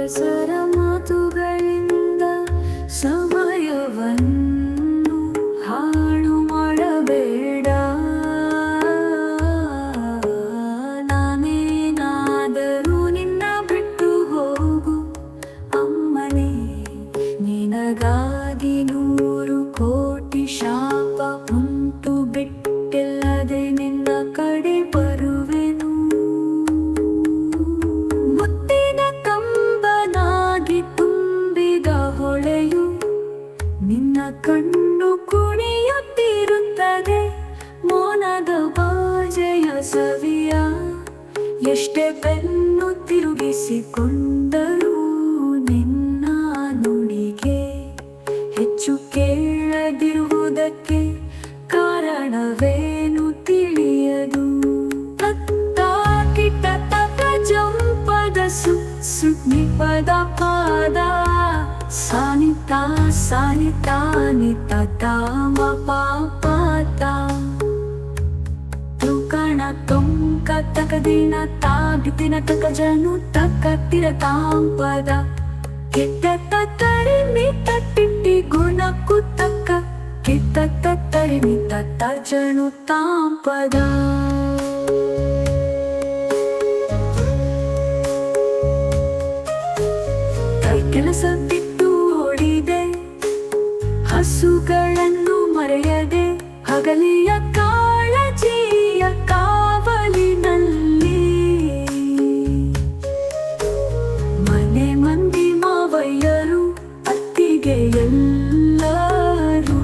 ಬೇಸರ ಮಾತುಗಳಿಂದ ಸಮಯವನ್ನು ಹಾಳು ಮಾಡಬೇಡ. ನಾನೇನಾದರೂ ನಿನ್ನ ಬಿಟ್ಟು ಹೋಗು ಅಮ್ಮನೇ, ನಿನಗಾಗಿ 100 ಕೋಟಿ ಶಾಪ ಉಂಟು, ಬಿಟ್ಟಿಲ್ಲದೆ ನಿನ್ನ ಕಡೆ ಬರುವೆನು. ಮುತ್ತಿನ ಕಂಬನಾಗಿ ತುಂಬಿದ ಹೊಳೆಯು ನಿನ್ನ ಕಣ್ಣು ಕುಣಿಯುತ್ತಿರುತ್ತದೆ. ಮೌನದ ಬಾಜೆಯ ಸವಿಯ ಎಷ್ಟೇ ಬೆನ್ನು ತಿರುಗಿಸಿಕೊಂಡರೂ ನಿನ್ನ ನುಡಿಗೆ ಹೆಚ್ಚು ಕೇಳದಿರುವುದಕ್ಕೆ ಕಾರಣವೇನು ತಿಳಿಯದು. ತತ್ತ ಕಿಟ್ಟ ತತ ಜಂಪದ ಸುನಿಪದ ಪಾದ ಸಾನಿತ ಸಾನಿತ ನಿತ ಮ ಪಾಪತ ತುಕಣ ತೊಂಕ ತಕದಿನ ತಾಗಿತಿನ ತಕ ಜನು ತಕ ತಿರ ತಾಂಪದ ಕಿಟ್ಟ ತರಿ ನಿತ ಟಿಟ್ಟಿ ಗುಣ ಕುತಕ ಕಿಟ್ಟ ತರಿ ನಿತ ಜನು ತಾಂಪದ. ಕೆಲಸ ಬಿಟ್ಟು ಓಡಿದೆ, ಹಸುಗಳನ್ನು ಮರೆಯದೆ, ಹಗಲಿಯ ಕಾಳಜಿಯ ಕಾವಲಿನಲ್ಲಿ. ಮನೆ ಮಂದಿ ಮಾವಯ್ಯರು ಅತ್ತಿಗೆ ಎಲ್ಲರೂ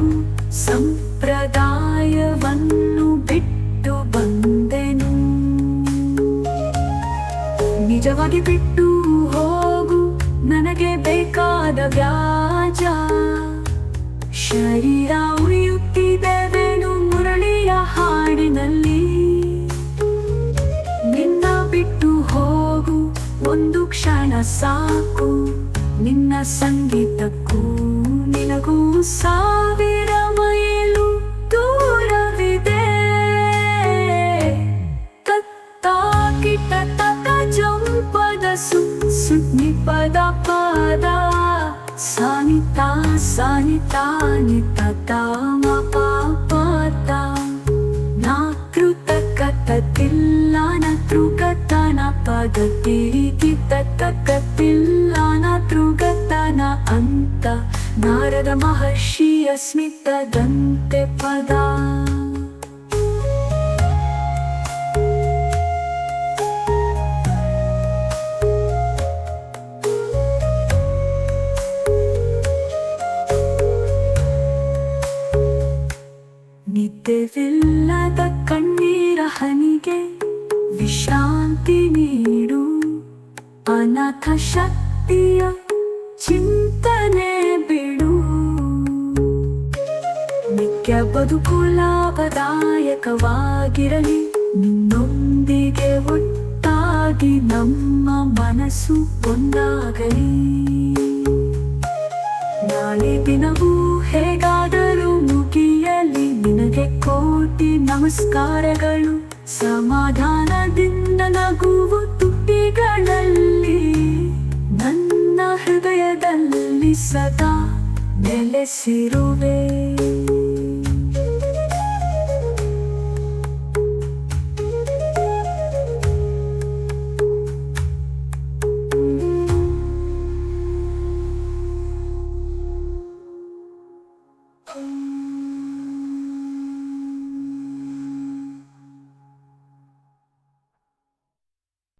ಸಂಪ್ರದಾಯವನ್ನು ಬಿಟ್ಟು ಬಂದೆನು. ನಿಜವಾಗಿ ಬಿಟ್ಟು ಹೋಗು ನನಗೆ ಬೇಕಾದ ವ್ಯಾಜ. ಶರೀರ ಉಳಿಯುತ್ತಿದೆವೇನು ಮುರಳಿಯ ಹಾಡಿನಲ್ಲಿ. ನಿನ್ನ ಬಿಟ್ಟು ಹೋಗು ಒಂದು ಕ್ಷಣ ಸಾಕು, ನಿನ್ನ ಸಂಗೀತಕ್ಕೂ ನಿನಗೂ 1000 ಮೈಲು ದೂರವಿದೆ. ತತ್ತ ಕಿಟ್ಟ ತಕ ಜಂಪದ ಸುನಿಪದ ಪಾದ ಸಾನಿತ ಸಾನಿತ ನಿತ ಮ ಪಾಪತ ನಾಕೃತಕತಿಲ್ಲ ನತೃಗತನ ಪದತಿ ತಕತಿಲ್ಲ ನತೃಗತನ ಅಂತ ನಾರದ ಮಹರ್ಷಿಯ ಸ್ಮಿತದಂತೆ ಪದ. ನಿದ್ದೆವಿಲ್ಲದ ಕಣ್ಣೀರ ಹನಿಗೆ ವಿಶ್ರಾಂತಿ ನೀಡು. ಅನಾಥ ಶಕ್ತಿಯ ಚಿಂತನೆ ಬಿಡು. ನಿತ್ಯ ಬದುಕು ಲಾಭದಾಯಕವಾಗಿರಲಿ, ನಿನ್ನೊಂದಿಗೆ ಒಟ್ಟಾಗಿ ನಮ್ಮ ಮನಸ್ಸು ಒಂದಾಗಲಿ. ನಾಳೆ ದಿನವೂ ಹೇಗಾದರೂ ಮುಗಿಯಲಿ, ನಿನಗೆ ಕೋಟಿ ನಮಸ್ಕಾರಗಳು. ಸಮಾಧಾನದಿಂದ ನಗುವು ತುಟಿಗಳಲ್ಲಿ, ನನ್ನ ಹೃದಯದಲ್ಲಿ ಸದಾ ನೆಲೆಸಿರುವೆ.